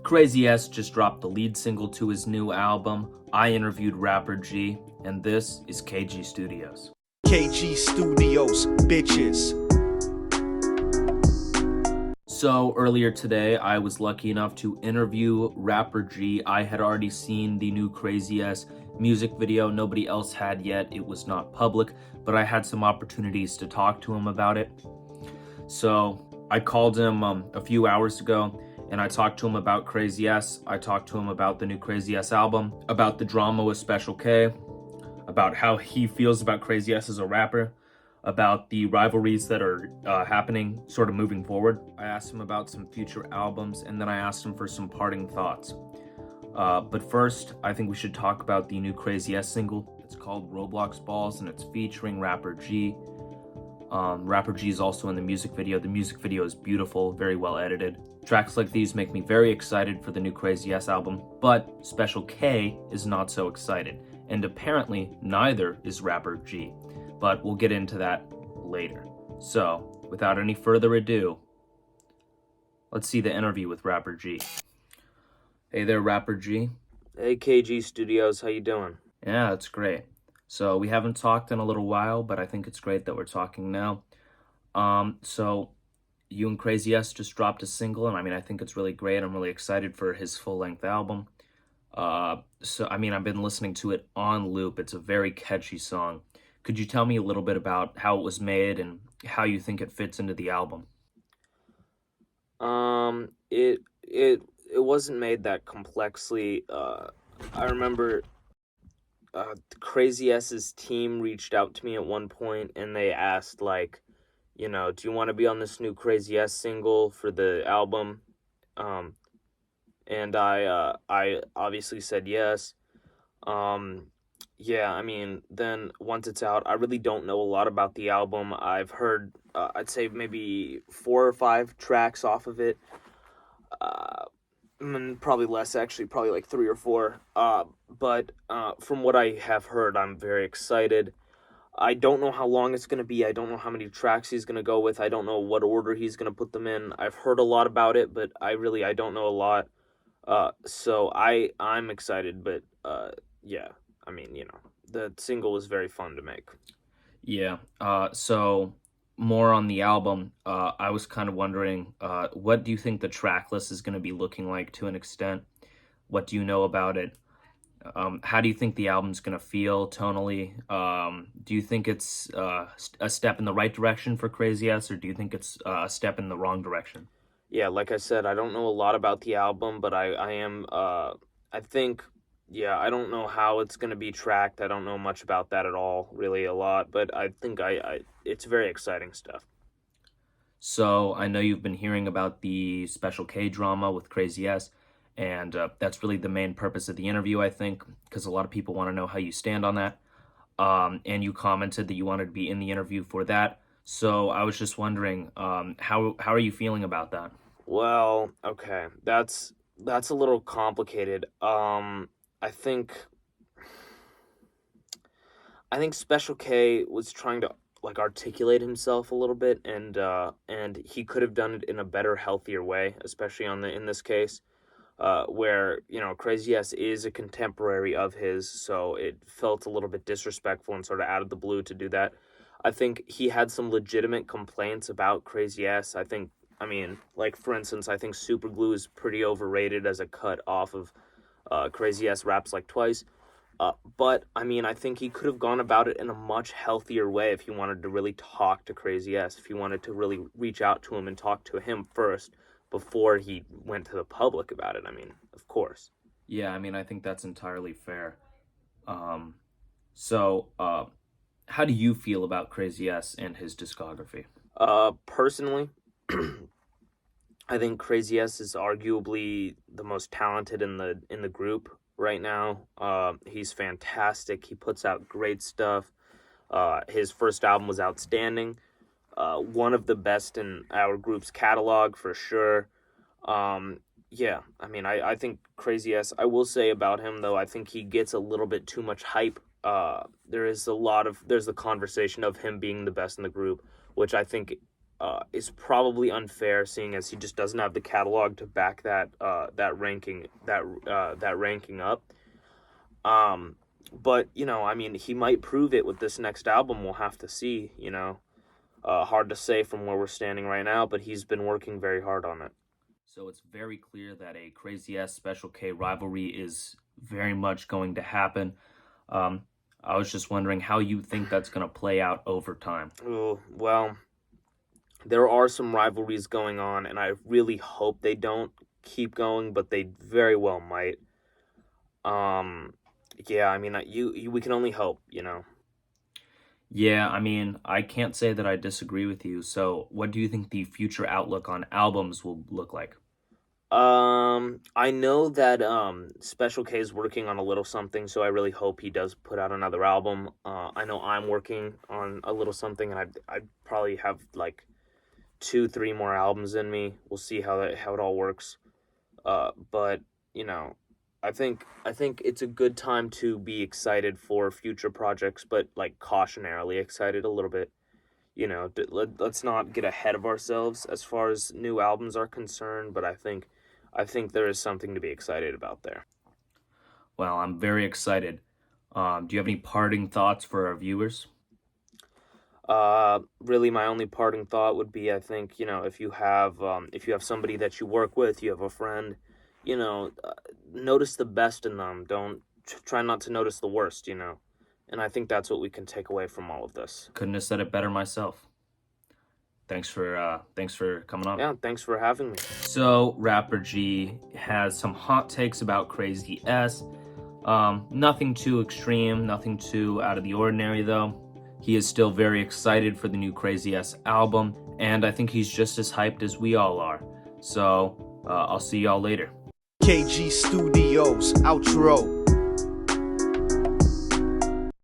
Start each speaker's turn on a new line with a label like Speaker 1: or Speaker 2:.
Speaker 1: Crazy S just dropped the lead single to his new album. I interviewed rapper G, and this is KG Studios.
Speaker 2: KG Studios, bitches.
Speaker 1: So earlier today, I was lucky enough to interview rapper G. I had already seen the new Crazy S music video. Nobody else had yet. It was not public, but I had some opportunities to talk to him about it. So I called him a few hours ago, and I talked to him about Crazy S. I talked to him about the new Crazy S album, about the drama with Special K, about how he feels about Crazy S as a rapper, about the rivalries that are happening sort of moving forward. I asked him about some future albums, and then I asked him for some parting thoughts. But first, I think we should talk about the new Crazy S single. It's called Roblox Balls, and it's featuring rapper G. Rapper G is also in the music video. The music video is beautiful, very well edited. Tracks like these make me very excited for the new Crazy S album, but Special K is not so excited, and apparently neither is rapper G. But we'll get into that later. So, without any further ado, let's see the interview with rapper G. Hey there, rapper G.
Speaker 3: Hey, KG Studios, how you doing?
Speaker 1: Yeah, it's great. So we haven't talked in a little while, but I think it's great that we're talking now. So you and Crazy S just dropped a single, and I think it's really great. I'm really excited for his full-length album. I've been listening to it on loop. It's a very catchy song. Could you tell me a little bit about how it was made and how you think it fits into the album?
Speaker 3: It wasn't made that complexly. I remember Crazy S's team reached out to me at one point, and they asked, like, do you want to be on this new Crazy S single for the album? And I obviously said yes. Then once it's out, I really don't know a lot about the album. I've heard, I'd say maybe 4 or 5 tracks off of it. Probably less, actually, probably like 3 or 4. But from what I have heard, I'm very excited. I don't know how long it's going to be. I don't know how many tracks he's going to go with. I don't know what order he's going to put them in. I've heard a lot about it, but I don't know a lot. So I'm excited, but the single was very fun to make.
Speaker 1: Yeah. So more on the album, I was kind of wondering, what do you think the track list is going to be looking like to an extent? What do you know about it? How do you think the album's going to feel tonally? Do you think it's a step in the right direction for Crazy S, or do you think it's a step in the wrong direction?
Speaker 3: Yeah, like I said, I don't know a lot about the album, but I don't know how it's going to be tracked. I don't know much about that at all, really a lot, but I think it's very exciting stuff.
Speaker 1: So I know you've been hearing about the Special K drama with Crazy S, and that's really the main purpose of the interview, I think, because a lot of people want to know how you stand on that. And you commented that you wanted to be in the interview for that. So I was just wondering, how are you feeling about that?
Speaker 3: Well, okay, that's a little complicated. I think Special K was trying to like articulate himself a little bit, and he could have done it in a better, healthier way, especially in this case, where Crazy S is a contemporary of his, so it felt a little bit disrespectful and sort of out of the blue to do that. I think he had some legitimate complaints about Crazy S. Like, for instance, I think Super Glue is pretty overrated as a cut off of Crazy S Raps Like Twice. But I think he could have gone about it in a much healthier way if he wanted to really talk to Crazy S, if he wanted to really reach out to him and talk to him first before he went to the public about it. Of course.
Speaker 1: Yeah, I think that's entirely fair. So how do you feel about Crazy S and his discography?
Speaker 3: Personally, I think Crazy S is arguably the most talented in the group right now. He's fantastic. He puts out great stuff. His first album was outstanding. One of the best in our group's catalog for sure. I think Crazy S, I will say about him though, I think he gets a little bit too much hype. There's the conversation of him being the best in the group, which I think is probably unfair, seeing as he just doesn't have the catalog to back that ranking up. But I mean, he might prove it with this next album. We'll have to see. Hard to say from where we're standing right now, but he's been working very hard on it.
Speaker 1: So it's very clear that a Crazy S Special K rivalry is very much going to happen. I was just wondering how you think that's going to play out over time.
Speaker 3: Oh, well, there are some rivalries going on, and I really hope they don't keep going, but they very well might. Yeah, I mean, we can only hope.
Speaker 1: Yeah, I mean, I can't say that I disagree with you. So what do you think the future outlook on albums will look like?
Speaker 3: I know that Special K is working on a little something, so I really hope he does put out another album. I know I'm working on a little something, and I probably have like 2, 3 more albums in me. We'll see how it all works. But I think it's a good time to be excited for future projects, but like cautionarily excited a little bit. Let's not get ahead of ourselves as far as new albums are concerned, but I think there is something to be excited about there.
Speaker 1: Well, I'm very excited. Do you have any parting thoughts for our viewers?
Speaker 3: Really, my only parting thought would be, I think, if you have somebody that you work with, you have a friend, notice the best in them. Don't try not to notice the worst. And I think that's what we can take away from all of this.
Speaker 1: Couldn't have said it better myself. Thanks for coming on.
Speaker 3: Yeah, thanks for having me.
Speaker 1: So Rapper G has some hot takes about Crazy S. Nothing too extreme, nothing too out of the ordinary though. He is still very excited for the new Crazy S album, and I think he's just as hyped as we all are. So I'll see y'all later.
Speaker 2: KG Studios, outro.